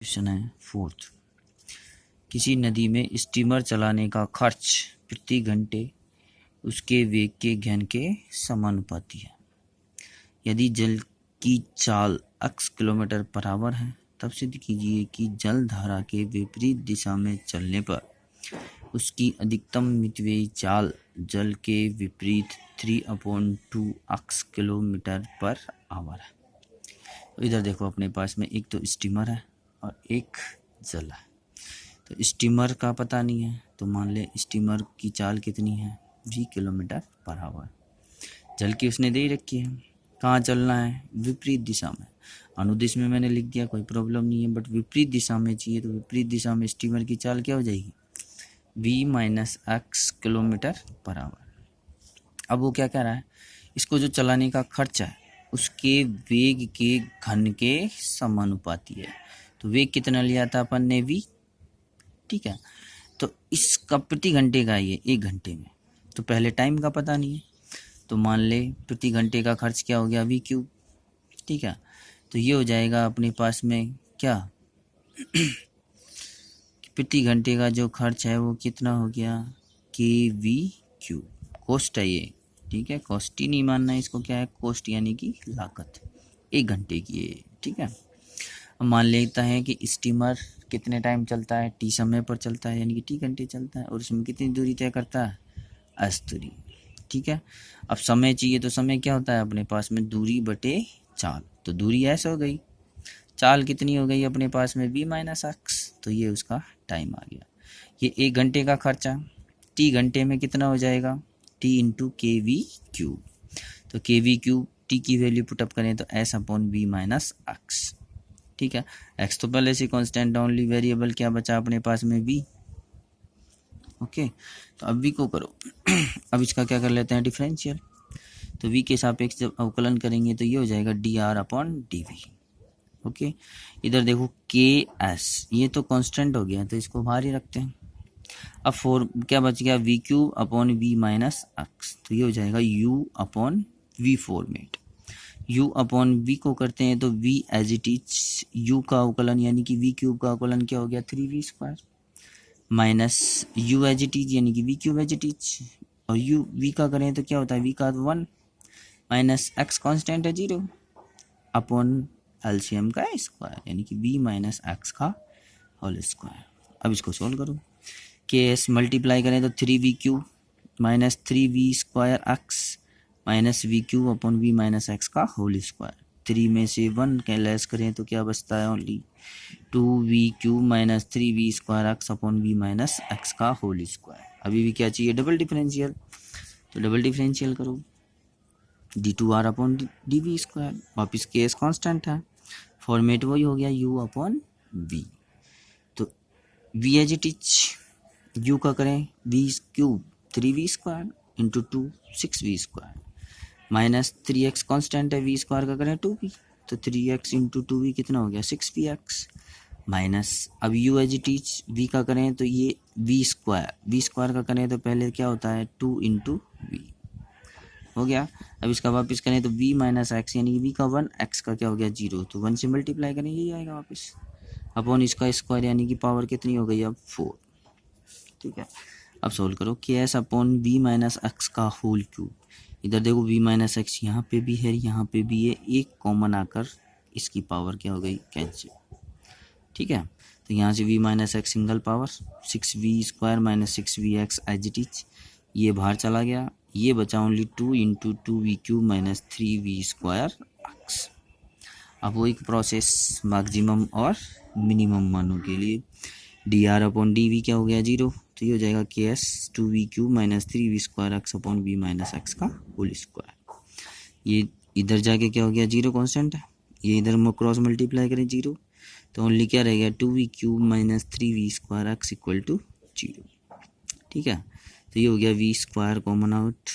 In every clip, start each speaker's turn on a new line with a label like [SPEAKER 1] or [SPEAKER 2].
[SPEAKER 1] Question है fourth. किसी नदी में स्टीमर चलाने का खर्च प्रति घंटे उसके वेग के घन के समानुपाती है। यदि जल की चाल x किलोमीटर पर आवर है, तब सिद्ध कीजिए कि जल धारा के विपरीत दिशा में चलने पर उसकी अधिकतम मितव्ययी चाल जल के विपरीत 3/2x किलोमीटर पर आवर है। तो इधर देखो, अपने पास में एक तो स्टीमर है और एक जल है। तो स्टीमर का पता नहीं है, तो मान ले स्टीमर की चाल कितनी है, v किलोमीटर पर आवर। जल की उसने दे रखी है, कहाँ चलना है, विपरीत दिशा में। अनुदिश में मैंने लिख दिया, कोई प्रॉब्लम नहीं है, बट विपरीत दिशा में चाहिए, तो विपरीत दिशा में स्टीमर की चाल क्या हो जाएगी, v - x kilometre per hour. अब वो क्या कह रहा है, इसको जो चलाने का खर्च है उसके वेग के घन के समानुपाती है। तो वेग कितना लिया था अपन ने, v, ठीक है। तो इसका प्रति घंटे का ये 1 घंटे में, तो पहले टाइम का पता नहीं है, तो मान ले प्रति घंटे का खर्च क्या हो गया, v क्यूब, ठीक है। तो ये हो जाएगा अपने पास में क्या प्रति घंटे का जो खर्च है वो कितना हो गया, kv क्यूब। कॉस्ट है ये, ठीक है, कॉस्ट ही नहीं मानना है इसको, क्या है कॉस्ट, यानी कि लागत 1 घंटे की है, ठीक है। अब मान लेता है कि स्टीमर कितने टाइम चलता है, t समय पर चलता है, यानी कि t घंटे चलता है, और उसमें कितनी दूरी तय करता है, s दूरी, ठीक है। अब समय चाहिए, तो समय क्या होता है अपने पास में, दूरी बटे चाल, तो दूरी s हो गई, चाल कितनी हो गई अपने पास में, v - x, तो ये उसका टाइम आ गया। ये 1 घंटे का खर्चा, t घंटे में कितना हो जाएगा, t × kv क्यूब। तो kv क्यूब t की वैल्यू पुटअप करें तो s/v - x, ठीक है। x तो पहले से कांस्टेंट, ओनली वेरिएबल क्या बचा अपने पास में, v, ओके। तो अब v को करो अब इसका क्या कर लेते हैं, डिफरेंशियल। तो v के सापेक्ष जब अवकलन करेंगे तो ये हो जाएगा dr/dv, ओके। इधर देखो ks, ये तो कांस्टेंट हो गया, तो इसको बाहर ही रखते हैं। अब क्या बच गया, v cube upon v - x, तो ये हो जाएगा u/v format. u upon v को करते हैं तो v as it is, u का अवकलन यानी कि v क्यूब का अवकलन क्या हो गया, 3v² minus u as it is यानी कि v cube as it is, और u v का करें तो क्या होता है, v का 1 माइनस x कांस्टेंट है 0 अपॉन एलसीएम का स्क्वायर, यानी कि v - x का होल स्क्वायर। अब इसको सोल्व करो, ks मल्टीप्लाई करें तो 3v cube minus 3v² x minus V cube upon v - x का होल स्क्वायर। 3 में से 1 के लेस करें तो क्या बचता है, only 2v cube minus 3v² x upon v - x का होल स्क्वायर। अभी भी क्या चाहिए, डबल डिफरेंशियल, तो डबल डिफरेंशियल करो, d2r अपॉन dv²। वापिस केस कांस्टेंट है, फॉर्मेट वही हो गया u अपॉन v। तो v as it is, u का करें v cube 3v² into 2 6v² minus 3x constant है, v² का करें 2v, तो 3x इंटू 2v कितना हो गया, 6vx माइनस, अब u as it is v का करें तो ये v² का करें तो पहले क्या होता है 2 × v हो गया। अब इसका वापस करें तो v - x यानी v का 1, x का क्या हो गया 0, तो 1 से मल्टीप्लाई करें यही आएगा वापस, अपॉन इसका स्क्वायर यानी कि पावर कितनी हो गई अब 4, ठीक है। अब सोल्व करो ks अपॉन v - x का होल क्यूब। इधर देखो v - x यहाँ पे भी है, यहाँ पे भी है, एक कॉमन आकर इसकी पावर क्या हो गई, कैंसिल, ठीक है। तो यहाँ से v - x single power, 6v² minus 6vx as it is, ये बाहर चला गया, ये बचा only 2 × 2v cube minus 3v² x। अब वो एक प्रोसेस मैक्सिमम और मिनिमम मानों के लिए, dr/dv क्या हो गया 0, तो ये हो जाएगा ks 2v cube minus 3v² x upon v - x का होल स्क्वायर। ये इधर जाके क्या हो गया 0 कांस्टेंट है, ये इधर क्रॉस मल्टीप्लाई करें 0, तो ओनली क्या रह गया 2v cube minus 3v² x equal to 0, ठीक है। तो ये हो गया v² कॉमन आउट,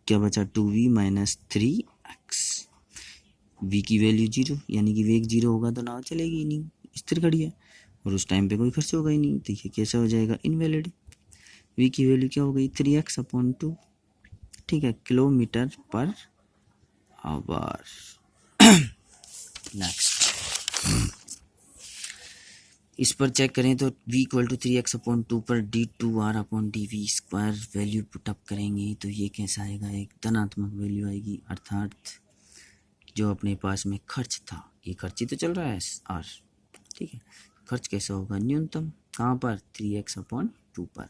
[SPEAKER 1] क्या बचा 2v माइनस 3x, v की वैल्यू 0 यानी कि वेग 0 होगा तो नाव चलेगी ही नहीं, स्थिर खड़ी है, और उस टाइम पे कोई खर्च होगा ही नहीं, तो ये कैसे हो जाएगा, इनवैलिड। v की वैल्यू क्या हो गई 3x अपॉन 2, ठीक है, किलोमीटर पर आवर। नेक्स्ट इस पर चेक करें तो v इक्वल टू 3x/2 पर d2r/dv स्क्वायर वैल्यू पुटअप करेंगे तो ये कैसा आएगा, एक धनात्मक वैल्यू आएगी, अर्थात जो अपने पास में खर्च था, ये खर्च ही तो चल रहा है r, ठीक है, खर्च कैसा होगा, न्यूनतम, कहाँ पर, 3x/2 पर,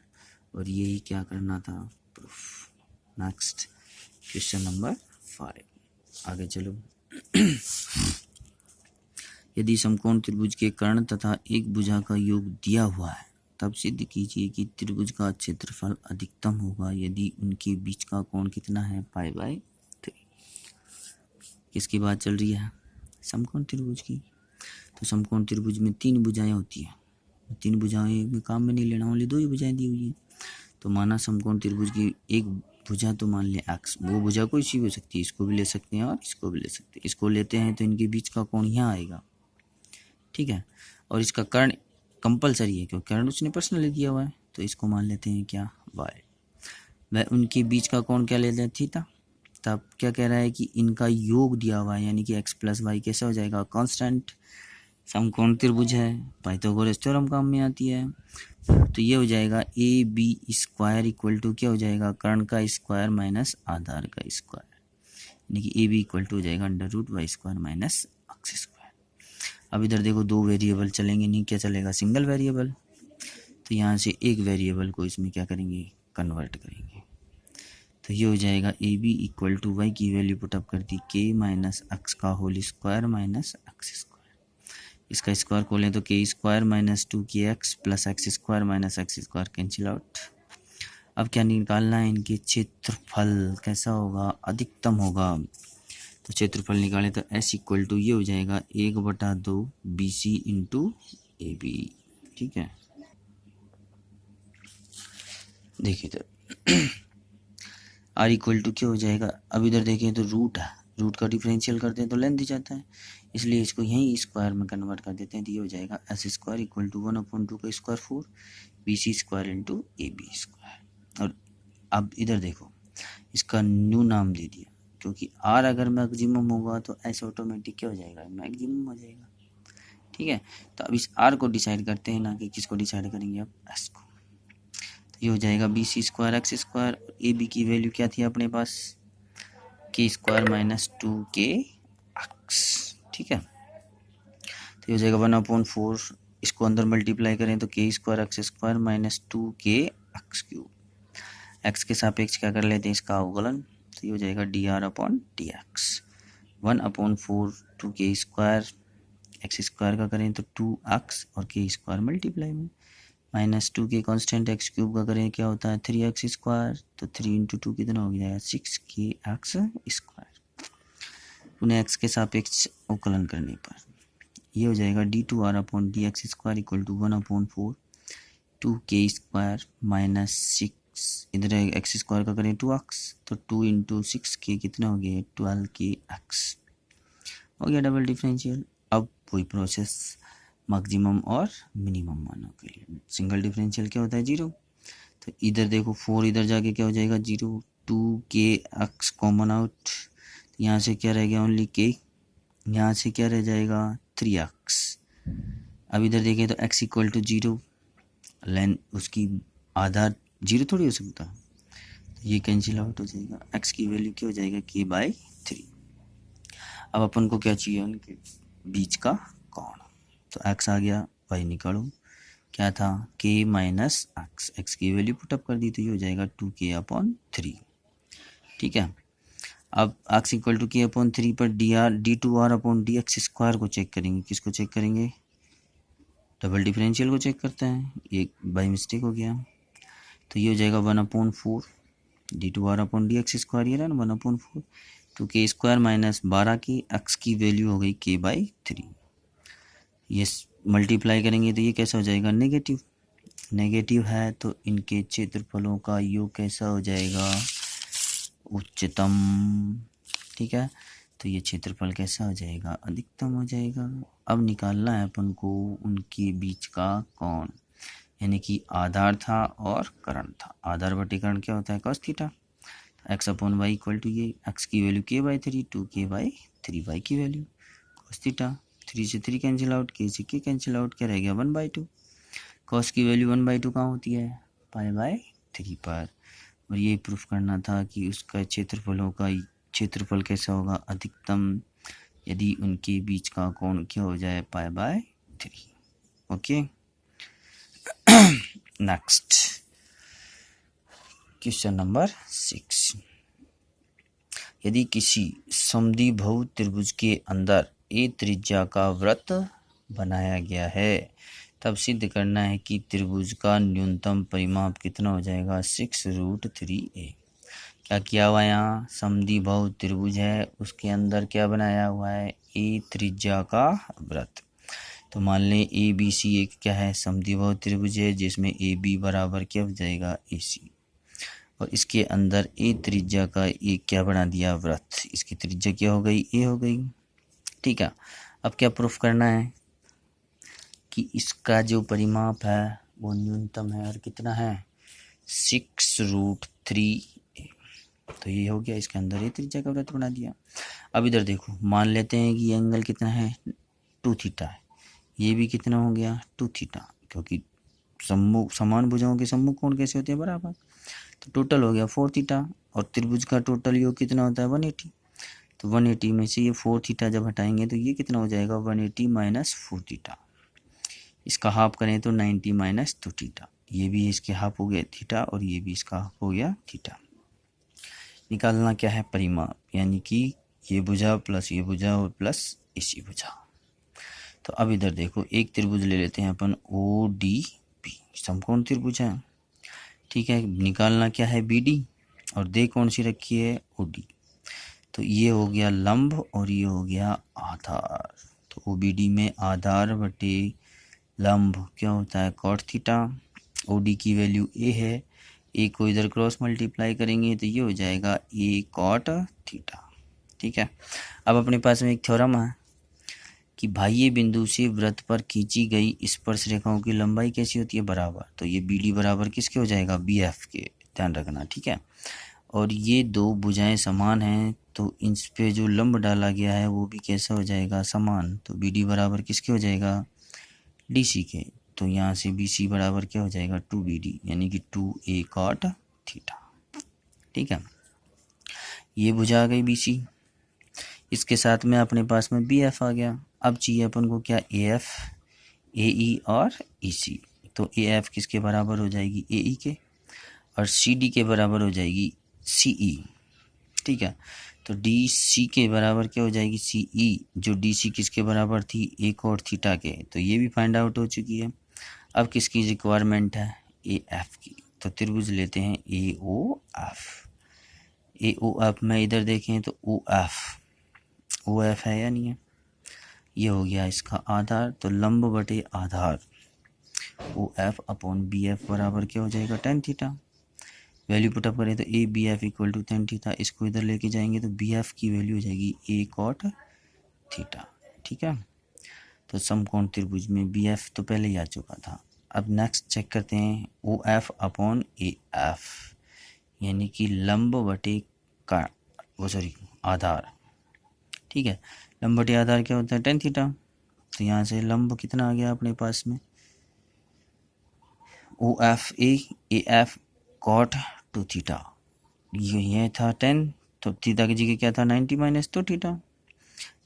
[SPEAKER 1] और यही क्या करना था, प्रूफ। नेक्स्ट क्वेश्चन नंबर 5, आगे चलो। यदि समकोण त्रिभुज के कर्ण तथा एक भुजा का योग दिया हुआ है तब सिद्ध कीजिए कि त्रिभुज का क्षेत्रफल अधिकतम होगा यदि उनके बीच का कोण कितना है, π/3। किसकी बात चल रही है, समकोण त्रिभुज की। तो समकोण त्रिभुज में 3 भुजाएं होती है, 3 भुजाएं में काम में नहीं लेना, ओनली 2 ही भुजाएं दी हुई है। तो माना समकोण त्रिभुज की एक भुजा तो मान ले x, वो भुजा कोई सी भी हो सकती है, इसको भी ले सकते हैं और इसको भी ले सकते हैं। इसको लेते हैं तो इनके बीच का कोण यहाँ आएगा, ठीक है, और इसका कर्ण कंपलसरी है क्योंकि कर्ण उसने पर्सनली दिया हुआ है, तो इसको मान लेते हैं क्या, y। वह उनके बीच का कोण क्या लेते हैं, थीटा। तब क्या कह रहा है कि इनका योग दिया हुआ है, यानी कि x + y कैसा हो जाएगा, कांस्टेंट। समकोण त्रिभुज है, पाइथागोरस थ्योरम काम में आती है, तो ये हो जाएगा AB² इक्वल टू क्या हो जाएगा, कर्ण का स्क्वायर माइनस आधार का स्क्वायर, यानी कि AB इक्वल टू हो जाएगा √y² माइनस x²। अब इधर देखो 2 वेरिएबल चलेंगे नहीं, क्या चलेगा, सिंगल वेरिएबल। तो यहाँ से एक वेरिएबल को इसमें क्या करेंगे, कन्वर्ट करेंगे। तो ये हो जाएगा AB इक्वल टू y की वैल्यू पुटअप कर दी, k माइनस x का होल स्क्वायर माइनस x²। इसका स्क्वायर खोलें तो k² minus 2kx plus x² minus x² cancel out. अब क्या निकालना है, इनके क्षेत्रफल कैसा होगा, अधिकतम होगा। तो क्षेत्रफल निकाले तो S इक्वल टू ये हो जाएगा 1/2 BC इंटू AB, ठीक है। देखिए तो R इक्वल टू क्या हो जाएगा, अब इधर देखें तो रूट है, रूट का डिफरेंशियल करते हैं तो लेंथ ही जाता है, इसलिए इसको यहीं स्क्वायर में कन्वर्ट कर देते हैं, तो ये हो जाएगा S² इक्वल टू 1/2 का स्क्वायर 4 BC² इंटू AB²। और अब इधर देखो, इसका न्यू नाम दे दिया, क्योंकि R अगर मैक्सिमम होगा तो S ऑटोमेटिक क्या हो जाएगा, मैक्सिमम हो जाएगा, ठीक है। तो अब इस R को डिसाइड करते हैं, ना कि किसको डिसाइड करेंगे, अब S को। तो ये हो जाएगा BC² x², AB की वैल्यू क्या थी अपने पास, k² माइनस 2kx, ठीक है। तो ये हो जाएगा 1/4, इसको अंदर मल्टीप्लाई करें तो k² x² minus 2kx³। x के सापेक्ष क्या कर लेते हैं, इसका अवकलन, तो ये हो जाएगा dr/dx। 1/4 2k² x² का करें तो 2x और k² मल्टीप्लाई में माइनस 2k कॉन्स्टेंट x³ का करें क्या होता है 3x², तो 3 × 2 कितना हो जाएगा 6kx²। उन्हें x के सापेक्ष अवकलन करने पर ये हो जाएगा d2r/dx² equal to 1/4 2k² minus 6, इधर x² का करें 2x, तो 2 × 6k कितना हो गया 12kx, हो गया डबल डिफरेंशियल। अब वही प्रोसेस मैक्सिमम और मिनिमम मानों के लिए, सिंगल डिफरेंशियल क्या होता है 0, तो इधर देखो 4 इधर जाके क्या हो जाएगा 0, 2kx कॉमन आउट, यहाँ से क्या रह गया ओनली k, यहाँ से क्या रह जाएगा 3x। अब इधर देखें तो x इक्वल टू 0, लेंथ उसकी आधार 0 थोड़ी हो सकता, तो ये कैंसिल आउट हो जाएगा, x की वैल्यू क्या हो जाएगा k/3। अब अपन को क्या चाहिए, उनके बीच का कोण, तो x आ गया, y निकालो, क्या था k माइनस x, x की वैल्यू पुटअप कर दी तो ये हो जाएगा 2k/3, ठीक है। अब x इक्वल टू k/3 पर d2r/dx² को चेक करेंगे, किसको चेक करेंगे, डबल डिफरेंशियल को चेक करते हैं, ये बाई मिस्टेक हो गया, तो ये हो जाएगा 1/4 d2r/dx² ये रहा ना 1/4 2k² माइनस 12 की x की वैल्यू हो गई k/3, ये मल्टीप्लाई करेंगे तो ये कैसा हो जाएगा नेगेटिव, नेगेटिव है तो इनके क्षेत्रफलों का योग कैसा हो जाएगा उच्चतम, ठीक है। तो ये क्षेत्रफल कैसा हो जाएगा अधिकतम हो जाएगा। अब निकालना है अपन को उनके बीच का कोण, यानी कि आधार था और कर्ण था, आधार बटे कर्ण क्या होता है cos theta, x/y equal to ये x की वैल्यू k/3 2k/3 y की वैल्यू cos थीटा 3 से 3 कैंसिल आउट, के से के कैंसिल आउट, क्या रह गया 1/2। कॉस की वैल्यू 1/2 कहाँ होती है, π/3 पर। और ये प्रूफ करना था कि उसका क्षेत्रफलों का क्षेत्रफल कैसा होगा, अधिकतम यदि उनके बीच का कोण क्या हो जाए, π/3। Okay, next question number 6। यदि किसी समद्विबाहु त्रिभुज के अंदर ए त्रिज्या का वृत्त बनाया गया है, तब सिद्ध करना है कि त्रिभुज का न्यूनतम परिमाप कितना हो जाएगा, 6√3a। क्या किया हुआ है, यहाँ समद्विबाहु त्रिभुज है, उसके अंदर क्या बनाया हुआ है, ए त्रिज्या का वृत्त। तो मान लें ए बी सी एक क्या है, समद्विबाहु त्रिभुज है, जिसमें ए बी बराबर क्या हो जाएगा, ए सी। और इसके अंदर ए त्रिज्या का एक क्या बना दिया, वृत्त। इसकी त्रिज्या क्या हो गई, ए हो गई। ठीक है, अब क्या प्रूफ करना है कि इसका जो परिमाप है वो न्यूनतम है, और कितना है, 6√3a। तो ये हो गया, इसके अंदर ए त्रिज्या का वृत्त बना दिया। अब इधर देखो, मान लेते हैं कि एंगल कितना है, 2 थीटा है, ये भी कितना हो गया, 2 थीटा, क्योंकि समान भुजाओं के सम्मुख कोण कैसे होते हैं, बराबर। तो टोटल हो गया 4 थीटा, और त्रिभुज का टोटल योग कितना होता है, 180। तो 180 में से ये 4 थीटा जब हटाएंगे तो ये कितना हो जाएगा, 180 माइनस 4 थीटा। इसका हाफ करें तो 90 माइनस 2 थीटा। ये भी इसके हाफ हो गया थीटा, और ये भी इसका हाफ हो गया थीटा। निकालना क्या है, परिमाप, यानी कि ये भुजा प्लस ये भुजा और प्लस इसी भुजा। तो अब इधर देखो, एक त्रिभुज ले लेते हैं अपन, ओ डी बी, समकोण त्रिभुज है। ठीक है, निकालना क्या है, बी डी, और दे कौन सी रखी है, ओ डी। तो ये हो गया लंब और ये हो गया आधार। तो ओ बी डी में आधार बटे लंब क्या होता है, कॉट थीटा। ओ डी की वैल्यू ए है, ए को इधर क्रॉस मल्टीप्लाई करेंगे तो ये हो जाएगा ए कॉट थीटा। ठीक है, अब अपने पास में एक थ्योरम है कि बाह्य बिंदु से वृत्त पर खींची गई स्पर्श रेखाओं की लंबाई कैसी होती है, बराबर। तो ये बी डी बराबर किसके हो जाएगा, बी एफ के, ध्यान रखना। ठीक है, और ये दो भुजाएं समान हैं, तो इन पे जो लंब डाला गया है वो भी कैसा हो जाएगा, समान। तो बी डी बराबर किसके हो जाएगा, डी सी के। तो यहाँ से बी सी बराबर क्या हो जाएगा, 2BD, यानी कि 2a कॉट थीटा। ठीक है, ये भुजा आ गई बी सी, इसके साथ में अपने पास में बी एफ आ गया। अब चाहिए अपन को क्या, ए एफ, ए ई और ई सी। तो ए एफ किसके बराबर हो जाएगी, ए ई के, और सी डी के बराबर हो जाएगी सी ई। ठीक है, तो डी सी के बराबर क्या हो जाएगी, सी ई, जो डी सी किसके बराबर थी, ए कॉट थीटा के। तो ये भी फाइंड आउट हो चुकी है। अब किसकी रिक्वायरमेंट है, ए एफ की। तो त्रिभुज लेते हैं ए ओ एफ। ए ओ एफ में इधर देखें तो ओ एफ है या नहीं है, ये हो गया इसका आधार। तो लंब बटे आधार, O F upon B F बराबर क्या हो जाएगा, tan थीटा। वैल्यू पुटअप करें तो A B F equal to tan theta. इसको इधर लेके जाएंगे तो बी एफ की वैल्यू हो जाएगी ए कॉट थीटा। ठीक है, तो समकोण त्रिभुज में बी एफ तो पहले ही आ चुका था। अब नेक्स्ट चेक करते हैं O F upon A F, यानी कि लंब बटे का आधार। ठीक है, लंब बटे आधार क्या होता है, tan थीटा। तो यहाँ से लंब कितना आ गया अपने पास में, O F A F cot 2 theta. ये था 10, तो थीटा की जगह क्या था, 90 माइनस 2 थीटा।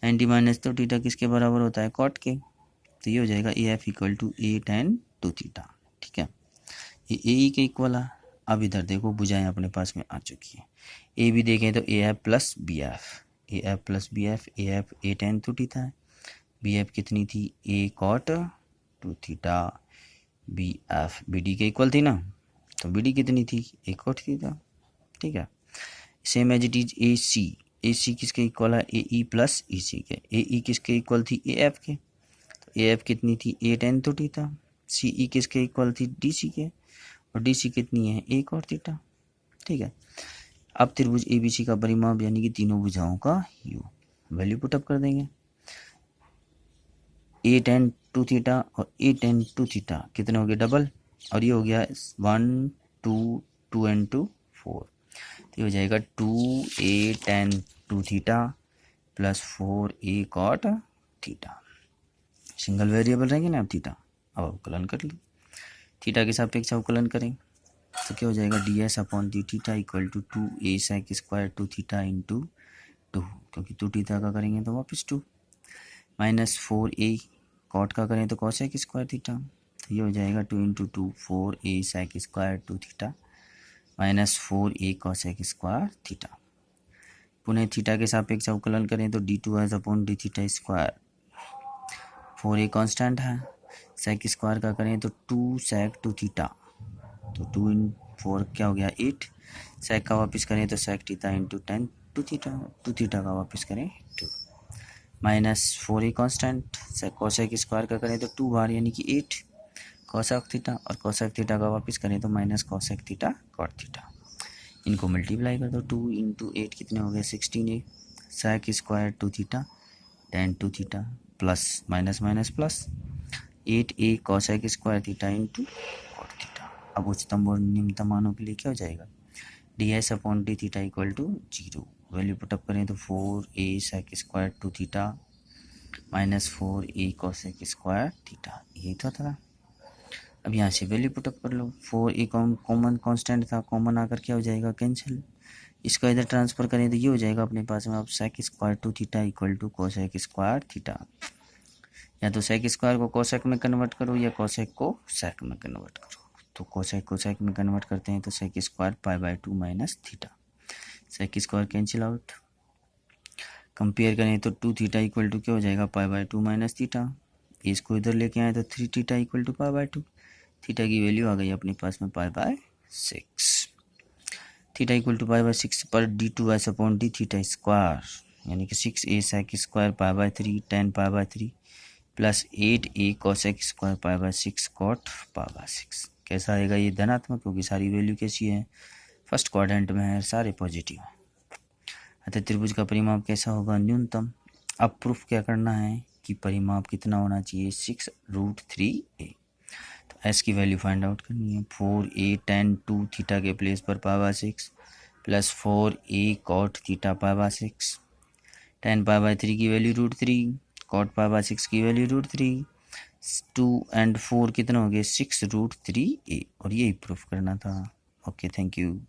[SPEAKER 1] 90 माइनस 2 थीटा किसके बराबर होता है, कॉट के। तो ये हो जाएगा A F equal to A tan 2 theta. ठीक है, ये ए ई के इक्वल है। अब इधर देखो, भुजाएं अपने पास में आ चुकी है। ए भी देखें तो A F plus B F, A F plus B F, A F A tan 2 theta है, बी एफ कितनी थी, A cot 2 theta. B F B D के इक्वल थी ना, तो बी डी कितनी थी, ए कॉट थीटा। ठीक है, same as it is A C किसके इक्वल है, ए ई प्लस ई सी के। ए ई किसके इक्वल थी, ए एफ के। तो ए एफ कितनी थी, ए tan 2 थीटा। सी ई किसके इक्वल थी, डी सी के, और डी सी कितनी है, ए कॉट थीटा। ठीक है, अब त्रिभुज ए बी सी का परिमाप यानी कि तीनों भुजाओं का योग, वैल्यू पुटअप कर देंगे। ए tan 2 थीटा और ए tan 2 थीटा कितने हो गए, डबल, और ये हो गया 1 2 2 and 2 4। तो ये हो जाएगा 2a tan 2 theta plus 4a cot theta. Single variable रहेंगे ना अब थीटा। अब अवकलन कर लो, थीटा के सापेक्ष अवकलन करें तो क्या हो जाएगा, d s upon d theta equal to 2a sec square two theta into 2, क्योंकि 2 थीटा का करेंगे तो वापस 2, माइनस 4a कॉट का करें तो कॉसेक स्क्वायर थीटा, तो ये हो जाएगा 2 into 2 4a sec square two theta minus 4a cosec square theta. पुनः थीटा के सापेक्ष अवकलन करें तो d2 एज upon d theta square, 4a constant है, सेक स्क्वायर का करें तो 2 सेक टू थीटा, तो 2 इन 4 क्या हो गया 8, सेक का वापस करें तो sec theta into 10 two theta, two theta का वापस करें 2, minus 4a constant, sec cosec square का करें तो 2 बार यानी कि 8 कोसेक थीटा, और कोसेक थीटा का वापस करें तो minus cosec theta cot theta. इनको मल्टीप्लाई कर दो, 2 इंटू 8 कितने हो गए 16a, sec square two theta 10 two theta plus minus minus plus 8a cosec square theta into cot theta. अब उच्चतम और निम्नतम मानों के लिए क्या हो जाएगा, d s upon d theta equal to 0, value put up करें तो 4a sec square two theta minus 4a cosec square theta, यही तो था। अब यहाँ से वैल्यू पुटअप कर लो, 4a कॉमन कांस्टेंट था, कॉमन आकर क्या हो जाएगा कैंसिल, इसको इधर ट्रांसफर करें तो ये हो जाएगा अपने पास में अब sec square two theta equal to cosec square theta, या तो सेक स्क्वायर को कोसेक में कन्वर्ट करो या कोसेक को सेक में कन्वर्ट करो, तो कोसेक में कन्वर्ट करते हैं तो sec square π/2 minus theta, sec square cancel out, compare करें तो 2 थीटा इक्वल टू क्या हो जाएगा π/2 माइनस थीटा, इसको इधर लेके आए तो 3 थीटा इक्वल टू π/2, थीटा की वैल्यू आ गई अपने पास में π/6, थीटा इक्वल टू π/6 पर d2 s upon d theta square, यानी कि 6a सेक स्क्वायर π/3 10 π/3 प्लस 8a कोसेक स्क्वायर π/6 कॉट π/6। कैसा आएगा ये धनात्मक, क्योंकि सारी वैल्यू कैसी है फर्स्ट क्वाड्रेंट में है, सारे पॉजिटिव हैं। अतः त्रिभुज का परिमाप कैसा होगा न्यूनतम। अब प्रूफ क्या करना है कि परिमाप कितना होना चाहिए 6√3a, तो एस की वैल्यू फाइंड आउट करनी है, 4a tan 2 थीटा के प्लेस पर π/6 plus 4a cot theta π/6, tan π/3 की वैल्यू √3, कॉट π/6 की वैल्यू √3, 2 and 4 कितना हो गया 6√3a, और यही प्रूफ करना था। Okay, thank you.